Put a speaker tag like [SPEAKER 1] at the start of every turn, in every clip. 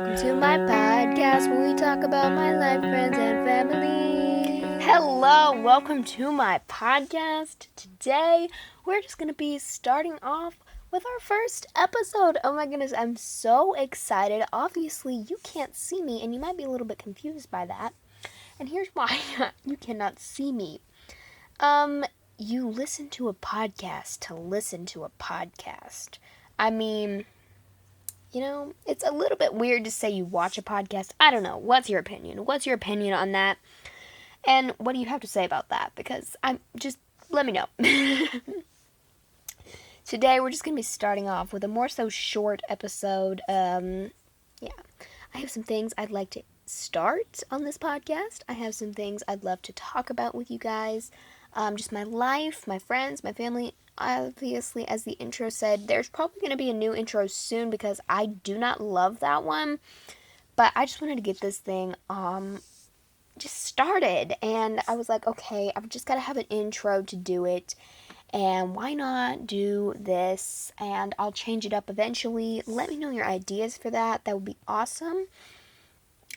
[SPEAKER 1] Welcome to my podcast where we talk about my life, friends, and family. Hello, welcome to my podcast. Today, we're just going to be starting off with our first episode. Oh my goodness, I'm so excited. Obviously, you can't see me, and you might be a little bit confused by that. And here's why you cannot see me. You listen to a podcast to listen to a podcast. I mean, it's a little bit weird to say you watch a podcast. I don't know. What's your opinion? What's your opinion on that? And what do you have to say about that? Because let me know. Today, we're just going to be starting off with a more so short episode. I have some things I'd like to start on this podcast. I have some things I'd love to talk about with you guys. Just my life, my friends, my family. Obviously, as the intro said, there's probably going to be a new intro soon because I do not love that one. But I just wanted to get this thing just started. And I was like, okay, I've just got to have an intro to do it. And why not do this? And I'll change it up eventually. Let me know your ideas for that. That would be awesome.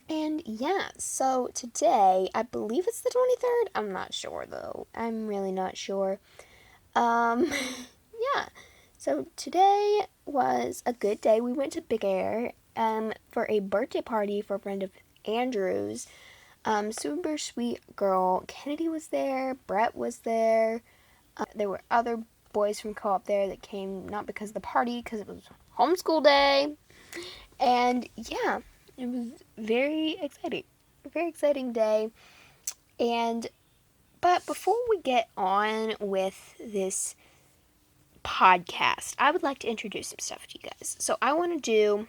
[SPEAKER 1] And yeah, so today, I believe it's the 23rd. I'm not sure though. I'm really not sure. Yeah. So today was a good day. We went to Big Air for a birthday party for a friend of Andrew's. Super sweet girl. Kennedy was there. Brett was there. There were other boys from co-op there that came not because of the party, because it was homeschool day. And yeah, it was very exciting. A very exciting day. But before we get on with this podcast, I would like to introduce some stuff to you guys. So I want to do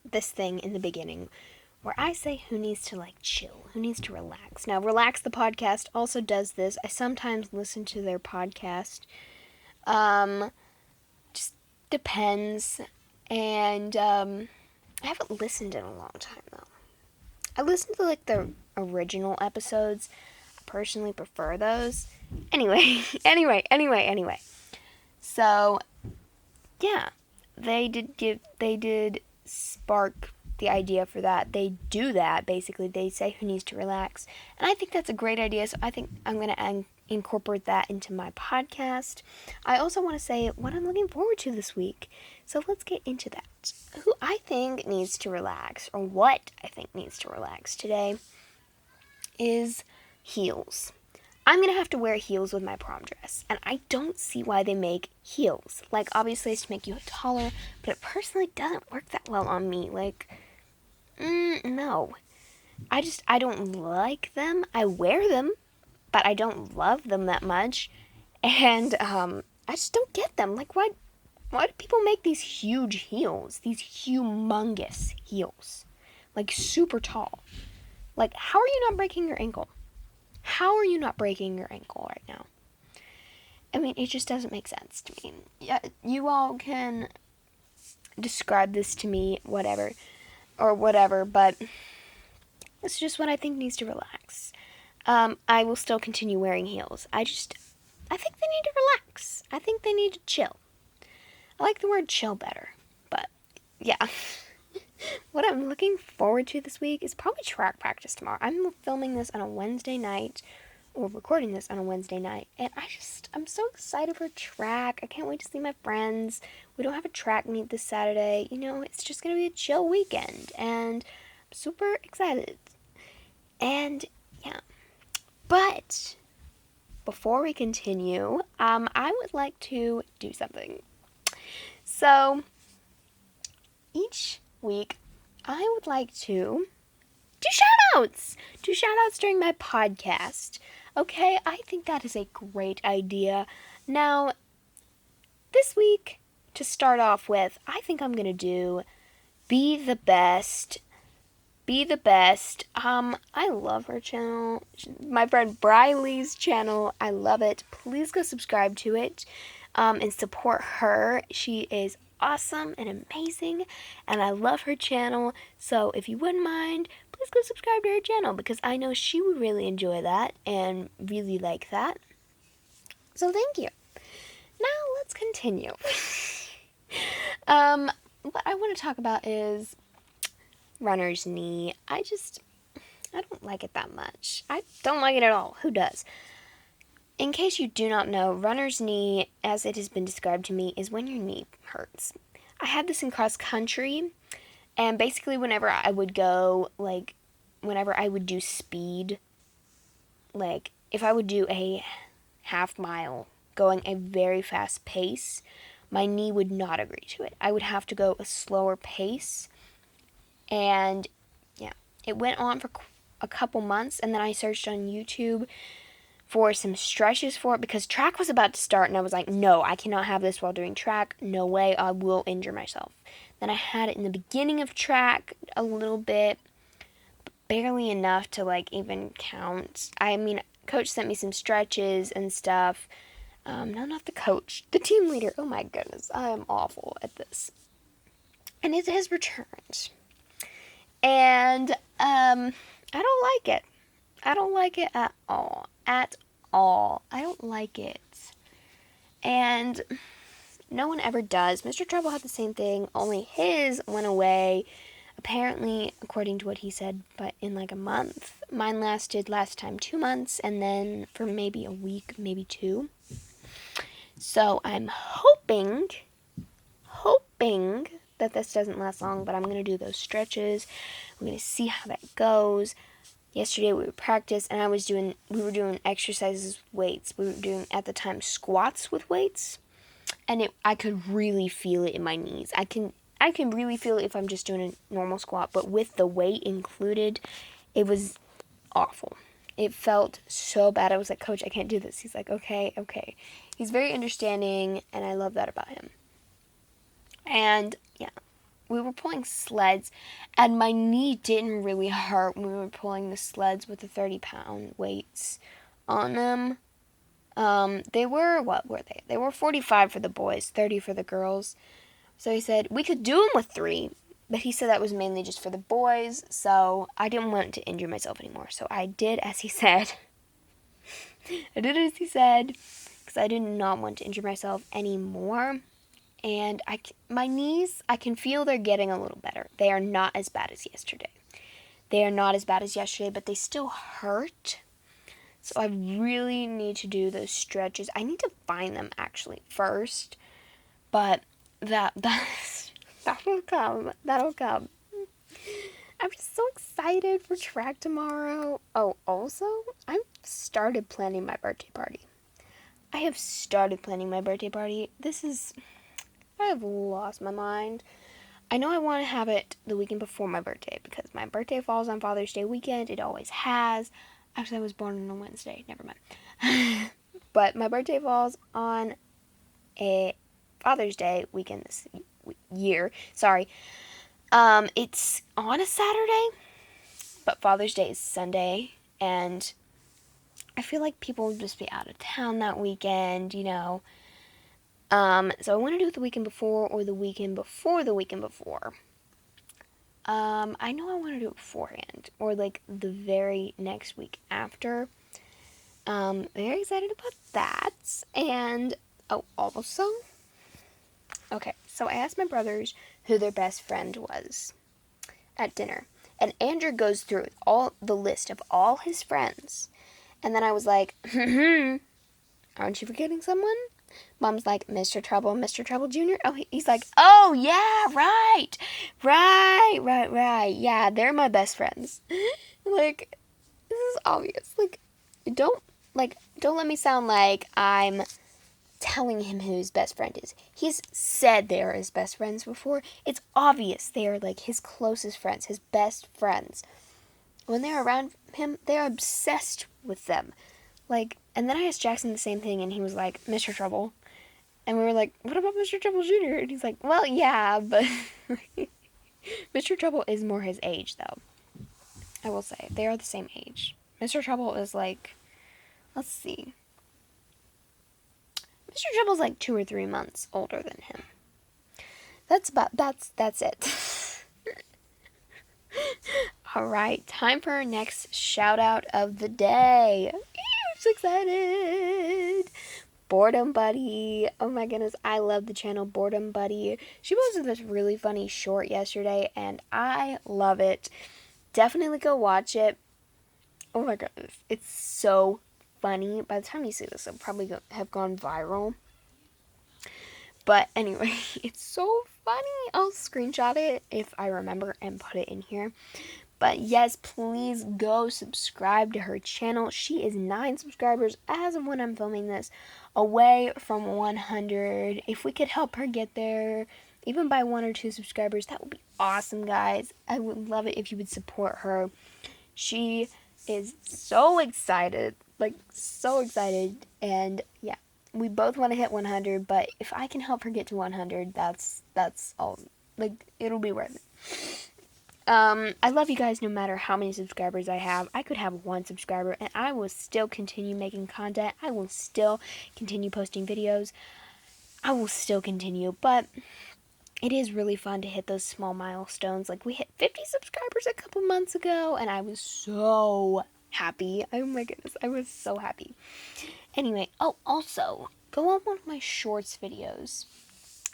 [SPEAKER 1] this thing in the beginning where I say who needs to chill, who needs to relax. Now, Relax the Podcast also does this. I sometimes listen to their podcast. Just depends. And I haven't listened in a long time though. I listened to the original episodes. I personally prefer those. Anyway. So, yeah, they did spark the idea for that. They do that, basically. They say who needs to relax. And I think that's a great idea, so I think I'm going to incorporate that into my podcast. I also want to say what I'm looking forward to this week. So let's get into that. Who I think needs to relax, or what I think needs to relax today, is heels. I'm going to have to wear heels with my prom dress, and I don't see why they make heels. Obviously it's to make you taller, but it personally doesn't work that well on me. No. I don't like them. I wear them, but I don't love them that much, and I just don't get them. Why do people make these huge heels? These humongous heels. Super tall. How are you not breaking your ankle? How are you not breaking your ankle right now? I mean, it just doesn't make sense to me. Yeah, you all can describe this to me, whatever, but it's just what I think needs to relax. I will still continue wearing heels. I think they need to relax. I think they need to chill. I like the word chill better, but yeah. What I'm looking forward to this week is probably track practice tomorrow. I'm filming this on a Wednesday night, or recording this on a Wednesday night, and I'm so excited for track. I can't wait to see my friends. We don't have a track meet this Saturday. It's just going to be a chill weekend, and I'm super excited. And, yeah. But, before we continue, I would like to do something. So, each week, I would like to do shout-outs! Do shout-outs during my podcast. Okay, I think that is a great idea. Now, this week, to start off with, I think I'm going to do Be the Best. Be the Best. I love her channel. My friend Briley's channel. I love it. Please go subscribe to it and support her. She is awesome and amazing, and I love her channel. So if you wouldn't mind, please go subscribe to her channel because I know she would really enjoy that and really like that. So thank you. Now let's continue. What I want to talk about is runner's knee. I don't like it that much. I don't like it at all. Who does? In case you do not know, runner's knee, as it has been described to me, is when your knee hurts. I had this in cross country, and basically whenever I would do speed, like if I would do a half mile going a very fast pace, my knee would not agree to it. I would have to go a slower pace, and yeah, it went on for a couple months, and then I searched on YouTube for some stretches for it because track was about to start, and I was like, no, I cannot have this while doing track. No way, I will injure myself. Then I had it in the beginning of track a little bit, barely enough to like even count. I mean, coach sent me some stretches and stuff. No, not the coach, the team leader. Oh my goodness, I am awful at this. And it has returned. And I don't like it. I don't like it at all. At all. I don't like it. And no one ever does. Mr. Trouble had the same thing, only his went away, apparently, according to what he said, but in like a month. Mine lasted last time 2 months, and then for maybe a week, maybe 2. So I'm hoping that this doesn't last long, but I'm going to do those stretches. I'm going to see how that goes. Yesterday we would practice, and we were doing exercises with weights. We were doing, at the time, squats with weights, and I could really feel it in my knees. I can really feel it if I'm just doing a normal squat, but with the weight included, it was awful. It felt so bad. I was like, Coach, I can't do this. He's like, okay. He's very understanding, and I love that about him. And yeah, we were pulling sleds, and my knee didn't really hurt when we were pulling the sleds with the 30-pound weights on them. They were, what were they? They were 45 for the boys, 30 for the girls. So he said, we could do them with 3, but he said that was mainly just for the boys, so I didn't want to injure myself anymore. So I did as he said. Because I did not want to injure myself anymore. And my knees, I can feel they're getting a little better. They are not as bad as yesterday. But they still hurt. So I really need to do those stretches. I need to find them actually first. But that will come. That'll come. I'm just so excited for track tomorrow. Oh, also, I've started planning my birthday party. I have lost my mind. I know I want to have it the weekend before my birthday because my birthday falls on Father's Day weekend. It always has. Actually, I was born on a Wednesday. Never mind. But my birthday falls on a Father's Day weekend this year. Sorry. It's on a Saturday, but Father's Day is Sunday, and I feel like people will just be out of town that weekend, you know. So I want to do it the weekend before or the weekend before the weekend before. I know I want to do it beforehand or like the very next week after. Very excited about that. And, also, okay, so I asked my brothers who their best friend was at dinner. And Andrew goes through all the list of all his friends. And then I was like, aren't you forgetting someone? Mom's like, Mr. Trouble Jr.? Oh, he's like, oh, yeah, right. Yeah, they're my best friends. Like, this is obvious. Don't let me sound like I'm telling him who his best friend is. He's said they are his best friends before. It's obvious they are, his closest friends, his best friends. When they're around him, they're obsessed with them. And then I asked Jackson the same thing, and he was like, Mr. Trouble. And we were like, what about Mr. Trouble Jr.? And he's like, well, yeah, but Mr. Trouble is more his age, though. I will say. They are the same age. Mr. Trouble is let's see. Mr. Trouble's 2 or 3 months older than him. That's it. Alright, time for our next shout out of the day. I'm so excited. Boredom Buddy. Oh my goodness, I love the channel Boredom Buddy. She posted this really funny short yesterday, and I love it. Definitely go watch it. Oh my goodness, it's so funny. By the time you see this, it'll probably have gone viral. But anyway, it's so funny. I'll screenshot it if I remember and put it in here. But yes, please go subscribe to her channel. She is 9 subscribers as of when I'm filming this, away from 100. If we could help her get there, even by 1 or 2 subscribers, that would be awesome, guys. I would love it if you would support her. She is so excited, like so excited, and yeah, we both want to hit 100, but if I can help her get to 100, that's all, like, it'll be worth it. I love you guys no matter how many subscribers I have. I could have 1 subscriber and I will still continue making content. I will still continue posting videos. I will still continue, but it is really fun to hit those small milestones. Like, we hit 50 subscribers a couple months ago and I was so happy. Oh my goodness, I was so happy. Anyway, oh, also, go on one of my shorts videos.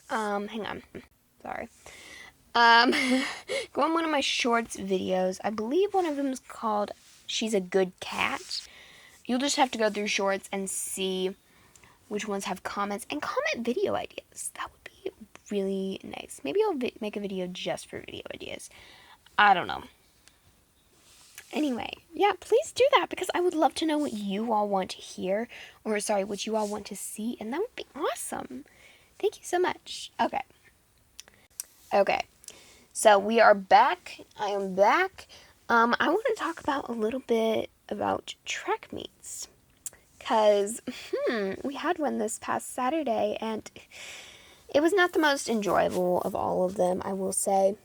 [SPEAKER 1] Hang on. Sorry. Go on one of my shorts videos. I believe one of them is called She's a Good Cat. You'll just have to go through shorts and see which ones have comments and comment video ideas. That would be really nice. Maybe I'll make a video just for video ideas. I don't know. Anyway, yeah, please do that because I would love to know what you all want to hear, or sorry, what you all want to see, and that would be awesome. Thank you so much. Okay. So we are back. I am back. I want to talk about a little bit about track meets. Because, we had one this past Saturday, and it was not the most enjoyable of all of them, I will say.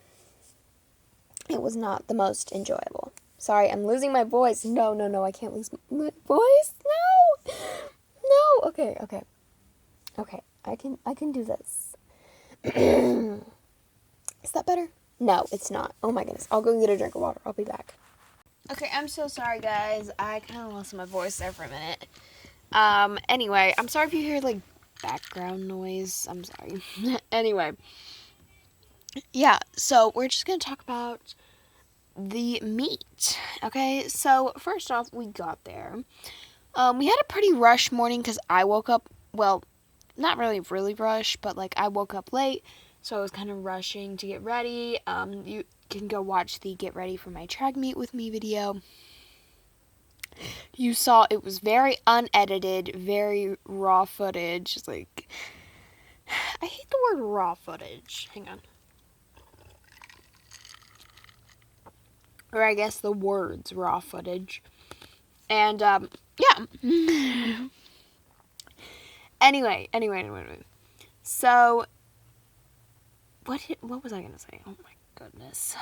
[SPEAKER 1] It was not the most enjoyable. Sorry, I'm losing my voice. No, I can't lose my voice. No. Okay. I can do this. Is that better? No, it's not. Oh my goodness. I'll go get a drink of water. I'll be back. Okay, I'm so sorry, guys. I kind of lost my voice there for a minute. Anyway, I'm sorry if you hear, like, background noise. I'm sorry. Anyway. Yeah, so we're just going to talk about the meet. Okay, so first off, we got there. We had a pretty rush morning because I woke up, well, not really rush, but, like, I woke up late. So I was kind of rushing to get ready. You can go watch the Get Ready for My Track Meet with Me video. You saw it was very unedited, very raw footage. Like, I hate the word raw footage. Hang on. Or I guess the words raw footage. And, yeah. Anyway. So, what was I going to say? Oh my goodness.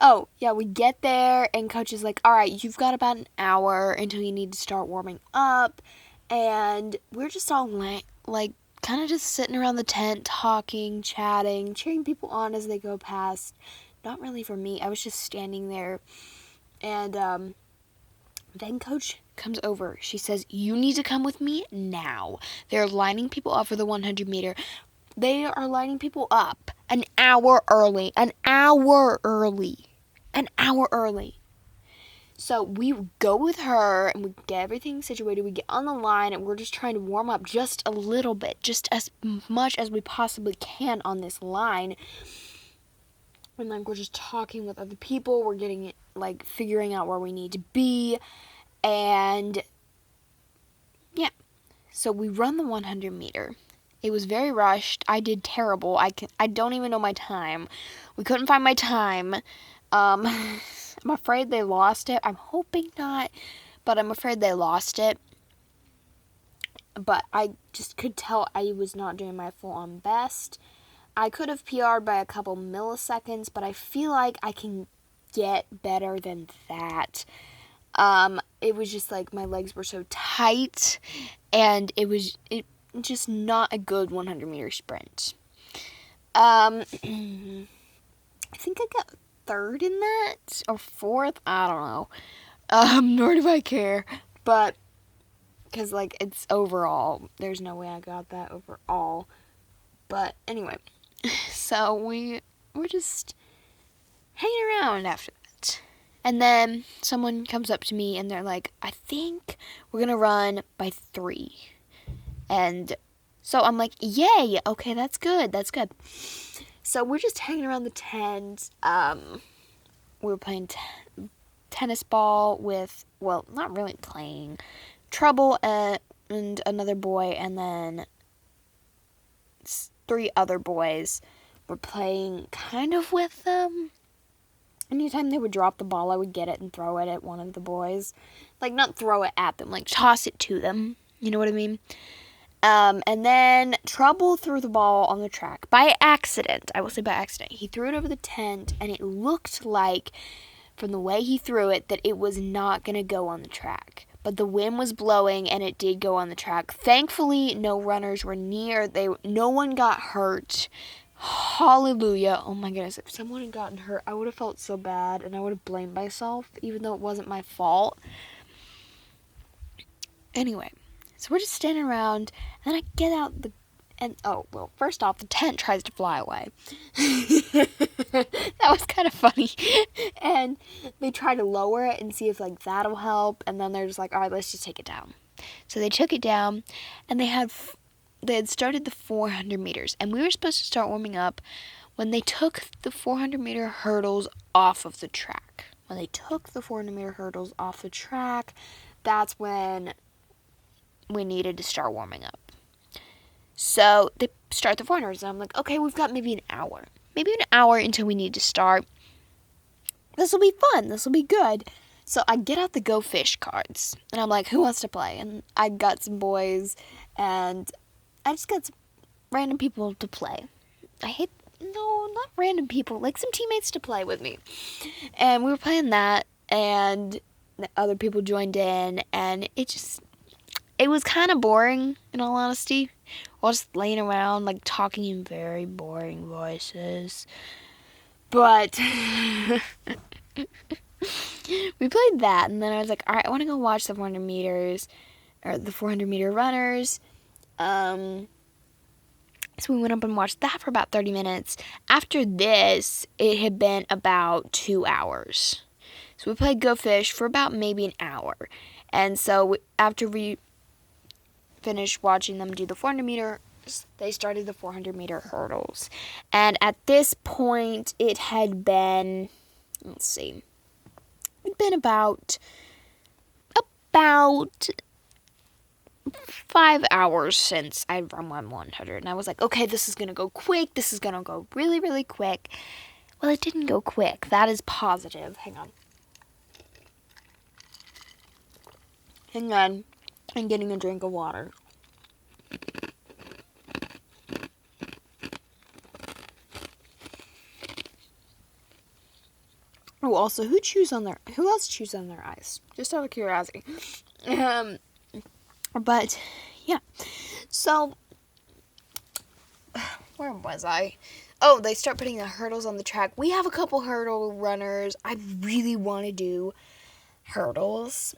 [SPEAKER 1] Oh, yeah, we get there, and Coach is like, all right, you've got about an hour until you need to start warming up, and we're just all, like, kind of just sitting around the tent, talking, chatting, cheering people on as they go past. Not really for me. I was just standing there, and, then Coach comes over. She says, you need to come with me now. They're lining people up for the 100 meter. They are lining people up an hour early. So we go with her and we get everything situated. We get on the line and we're just trying to warm up just a little bit, just as much as we possibly can on this line. And like we're just talking with other people. We're getting like figuring out where we need to be. And yeah, so we run the 100 meter. It was very rushed. I did terrible. I don't even know my time. We couldn't find my time. I'm afraid they lost it. I'm hoping not, but I'm afraid they lost it. But I just could tell I was not doing my full-on best. I could have PR'd by a couple milliseconds, but I feel like I can get better than that. It was just like my legs were so tight, and it just not a good 100 meter sprint. I think I got third in that, or fourth, I don't know. Nor do I care, but because, like, it's overall. There's no way I got that overall. But anyway, so we were just hanging around after that. And then someone comes up to me and they're like, I think we're going to run by 3. And so I'm like, yay, okay, that's good. So we're just hanging around the tent. We were playing tennis ball with, well, not really playing, Trouble and another boy, and then 3 other boys were playing kind of with them. Anytime they would drop the ball, I would get it and throw it at one of the boys. Like, not throw it at them, like toss it to them. You know what I mean? And then Trouble threw the ball on the track by accident. I will say by accident. He threw it over the tent, and it looked like, from the way he threw it, that it was not going to go on the track. But the wind was blowing, and it did go on the track. Thankfully, no runners were near. No one got hurt. Hallelujah. Oh my goodness. If someone had gotten hurt, I would have felt so bad, and I would have blamed myself, even though it wasn't my fault. Anyway, so we're just standing around, and I get out first off, the tent tries to fly away. That was kind of funny. And they try to lower it and see if, like, that'll help, and then they're just like, all right, let's just take it down. So they took it down, and they had started the 400 meters, and we were supposed to start warming up when they took the 400-meter hurdles off of the track. When they took the 400-meter hurdles off the track, that's when we needed to start warming up. So they start the 400s, and I'm like, okay, we've got maybe an hour. Maybe an hour until we need to start. This will be fun. This will be good. So I get out the Go Fish cards, and I'm like, who wants to play? And I got some boys, and I just got some random people to play. Not random people, like some teammates to play with me. And we were playing that, and other people joined in, and it was kind of boring, in all honesty. All just laying around, like, talking in very boring voices. But we played that, and then I was like, all right, I want to go watch the 400 meters, or the 400-meter runners. So we went up and watched that for about 30 minutes. After this, it had been about 2 hours. So we played Go Fish for about maybe an hour. And so after we finished watching them do the 400 meters, they started the 400-meter hurdles. And at this point, it had been, about 5 hours since I'd run 100. And I was like, okay, this is going to go quick. This is going to go really, really quick. Well, it didn't go quick. That is positive. Hang on. I'm getting a drink of water. Oh, also, who else chews on their ice? Just out of curiosity. But, yeah. So, where was I? Oh, they start putting the hurdles on the track. We have a couple hurdle runners. I really want to do hurdles.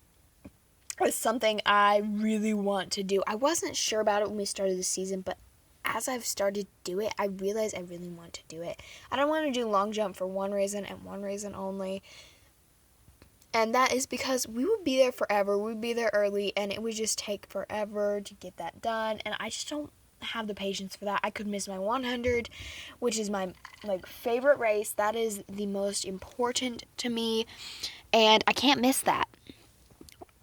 [SPEAKER 1] It's something I really want to do. I wasn't sure about it when we started the season, but as I've started to do it, I realize I really want to do it. I don't want to do long jump for one reason and one reason only. And that is because we would be there forever. We would be there early, and it would just take forever to get that done. And I just don't have the patience for that. I could miss my 100, which is my favorite race. That is the most important to me, and I can't miss that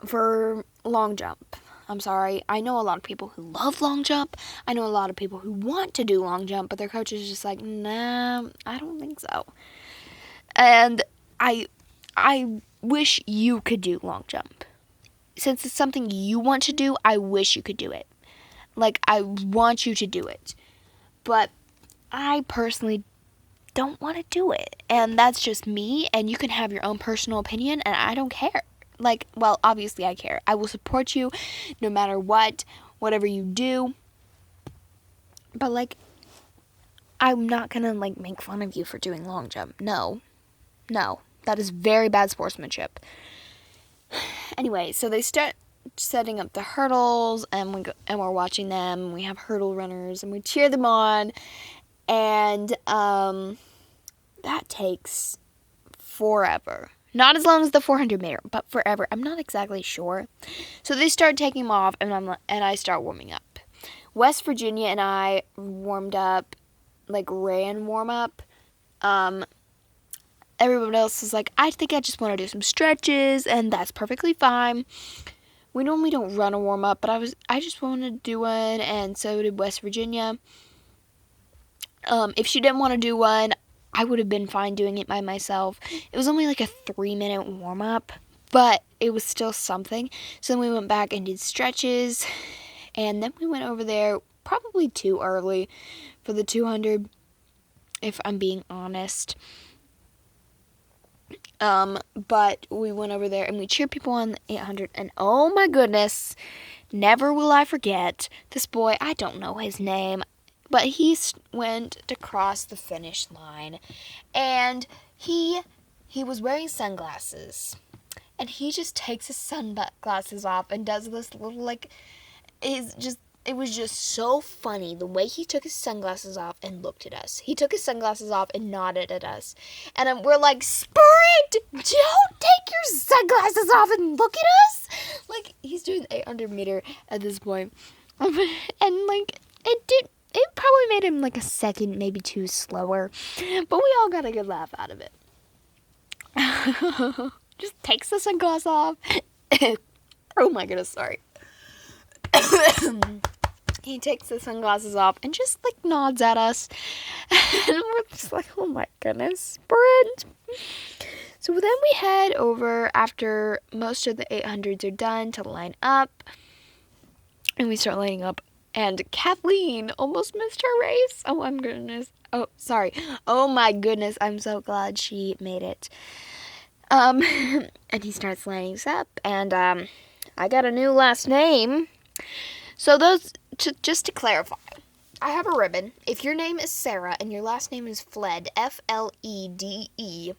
[SPEAKER 1] for long jump. I'm sorry. I know a lot of people who love long jump. I know a lot of people who want to do long jump, but their coach is just like, nah, I don't think so. And I wish you could do long jump. Since it's something you want to do, I wish you could do it. I want you to do it. But I personally don't want to do it. And that's just me, and you can have your own personal opinion, and I don't care. Obviously I care. I will support you no matter what, whatever you do. But, I'm not gonna, make fun of you for doing long jump. No. That is very bad sportsmanship. Anyway, so they start setting up the hurdles, and we're watching them, and we have hurdle runners, and we cheer them on, and that takes forever. Not as long as the 400 meter, but forever. I'm not exactly sure. So they start taking them off, and I start warming up. West Virginia and I warmed up, ran warm up. Everyone else was like, I think I just want to do some stretches, and that's perfectly fine. We normally don't run a warm up, but I just wanted to do one, and so did West Virginia. If she didn't want to do one, I would have been fine doing it by myself. It was only like a 3-minute warm up, but it was still something. So then we went back and did stretches, and then we went over there probably too early for the 200, if I'm being honest. But we went over there and we cheered people on the 800, and oh my goodness, never will I forget this boy. I don't know his name, but he went to cross the finish line, and he was wearing sunglasses, and he just takes his sunglasses off and does this little, it was just so funny the way he took his sunglasses off and looked at us. He took his sunglasses off and nodded at us. And we're like, Sprint, don't take your sunglasses off and look at us. He's doing the 800 meter at this point. And, it probably made him a second, maybe two slower. But we all got a good laugh out of it. Just takes the sunglasses off. Oh my goodness, sorry. He takes the sunglasses off and just nods at us, and we're just like, oh my goodness, Sprint. So then we head over after most of the 800s are done to line up, and we start lining up, and Kathleen almost missed her race. Oh my goodness. Oh my goodness, I'm so glad she made it. And he starts lining us up, and I got a new last name. So just to clarify, I have a ribbon. If your name is Sarah and your last name is Flede, Flede,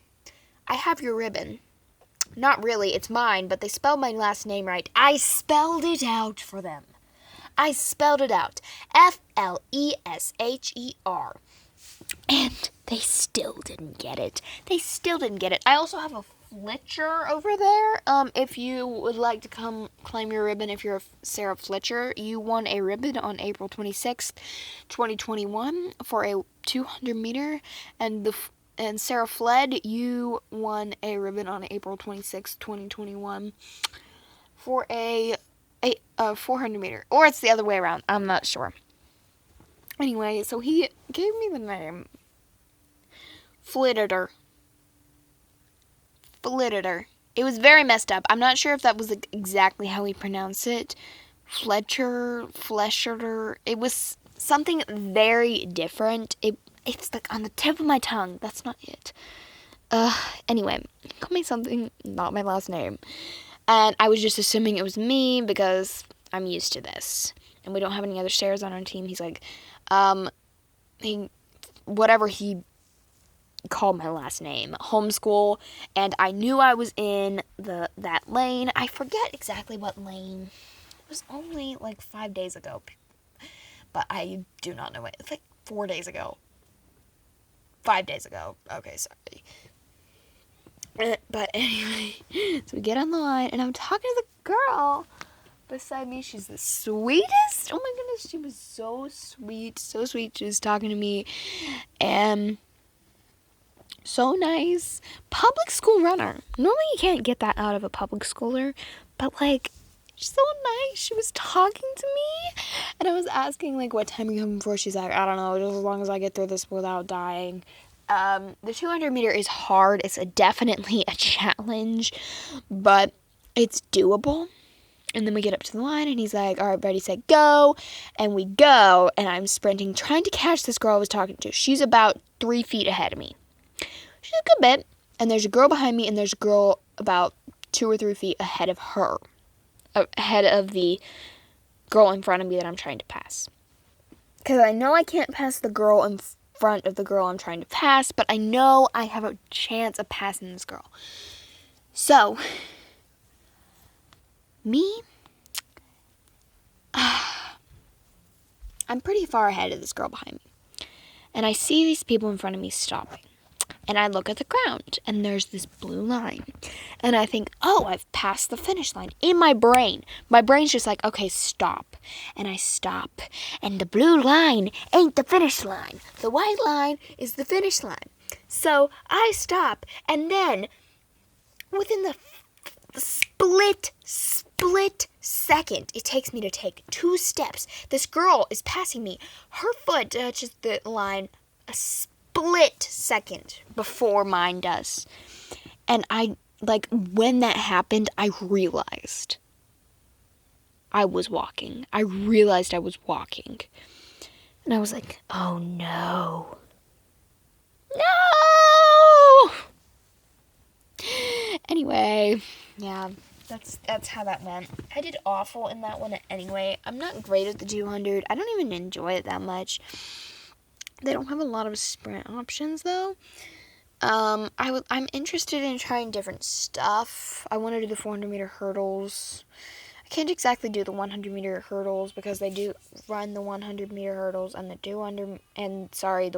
[SPEAKER 1] I have your ribbon. Not really, it's mine, but they spelled my last name right. I spelled it out for them. I spelled it out. Flesher. And they still didn't get it. I also have a Fletcher over there. If you would like to come claim your ribbon, if you're Sarah Fletcher, you won a ribbon on April 26th, 2021 for a 200 meter, and Sarah Fled, you won a ribbon on April 26th, 2021 for a 400 meter, or it's the other way around. I'm not sure. Anyway, so he gave me the name Flittitor. It was very messed up. I'm not sure if that was exactly how he pronounced it. Flesher. It was something very different. It's on the tip of my tongue. That's not it. Anyway, he called me something, not my last name. And I was just assuming it was me because I'm used to this. And we don't have any other Sarahs on our team. He's like, whatever he called my last name, homeschool, and I knew I was in that lane. I forget exactly what lane. It was only 5 days ago, but I do not know it. It's 4 days ago. 5 days ago. Okay, sorry. But anyway, so we get on the line, and I'm talking to the girl beside me. She's the sweetest. Oh my goodness, she was so sweet. She was talking to me, and so nice. Public school runner. Normally you can't get that out of a public schooler, but she's so nice. She was talking to me, and I was asking what time are you coming for. She's like, I don't know, just as long as I get through this without dying. The 200 meter is hard. It's definitely a challenge, but it's doable. And then we get up to the line, and he's like, all right, ready, set, go. And we go, and I'm sprinting, trying to catch this girl I was talking to. She's about 3 feet ahead of me. She's a good bit. And there's a girl behind me, and there's a girl about 2 or 3 feet ahead of her. Ahead of the girl in front of me that I'm trying to pass. Because I know I can't pass the girl in front of the girl I'm trying to pass, but I know I have a chance of passing this girl. So, me I'm pretty far ahead of this girl behind me. And I see these people in front of me stopping. And I look at the ground, and there's this blue line. And I think, oh, I've passed the finish line. In my brain. My brain's just like, okay, stop. And I stop. And the blue line ain't the finish line. The white line is the finish line. So I stop. And then, within the split second it takes me to take 2 steps, this girl is passing me. Her foot touches the line a split second before mine does. And when that happened, I realized I was walking. I realized I was walking. And I was like, oh no. No! Anyway, yeah, that's how that went. I did awful in that one anyway. I'm not great at the 200. I don't even enjoy it that much. They don't have a lot of sprint options though. I'm interested in trying different stuff. I want to do the 400 meter hurdles. I can't exactly do the 100 meter hurdles because they do run the 100 meter hurdles and the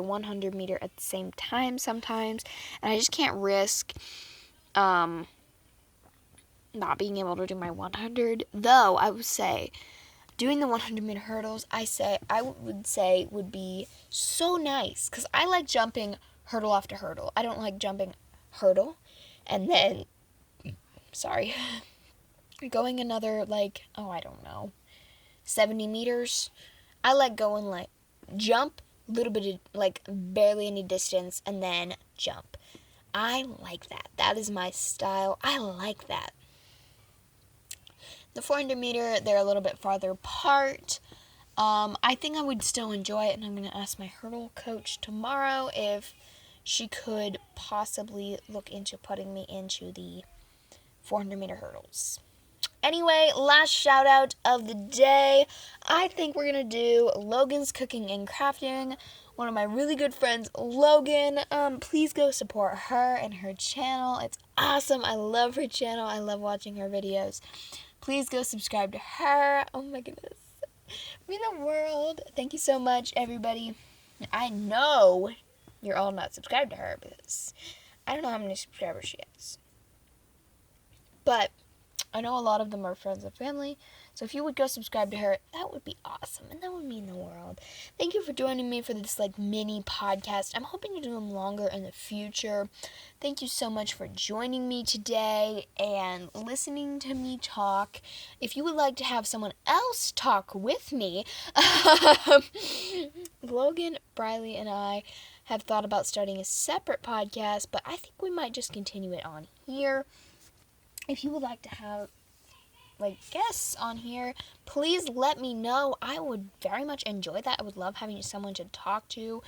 [SPEAKER 1] 100 meter at the same time sometimes, and I just can't risk not being able to do my 100. Though I would say doing the 100 meter hurdles, I would say would be so nice because I like jumping hurdle after hurdle. I don't like jumping hurdle and then going another 70 meters. I like going jump a little bit of barely any distance and then jump. I like that. That is my style. I like that. The 400 meter, they're a little bit farther apart. I think I would still enjoy it, and I'm going to ask my hurdle coach tomorrow if she could possibly look into putting me into the 400 meter hurdles. Anyway, last shout out of the day. I think we're going to do Logan's Cooking and Crafting. One of my really good friends, Logan. Please go support her and her channel. It's awesome. I love her channel. I love watching her videos. Please go subscribe to her. Oh my goodness. Mean the world. Thank you so much, everybody. I know you're all not subscribed to her because I don't know how many subscribers she has. But I know a lot of them are friends and family. So if you would go subscribe to her, that would be awesome. And that would mean the world. Thank you for joining me for this mini podcast. I'm hoping to do them longer in the future. Thank you so much for joining me today and listening to me talk. If you would like to have someone else talk with me, Logan, Briley, and I have thought about starting a separate podcast, but I think we might just continue it on here. If you would like to have guests on here, please let me know. I would very much enjoy that. I would love having someone to talk to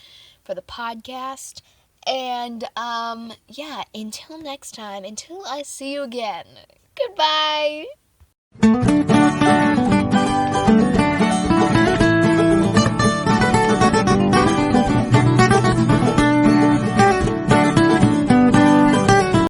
[SPEAKER 1] for the podcast. And until next time, until I see you again, goodbye.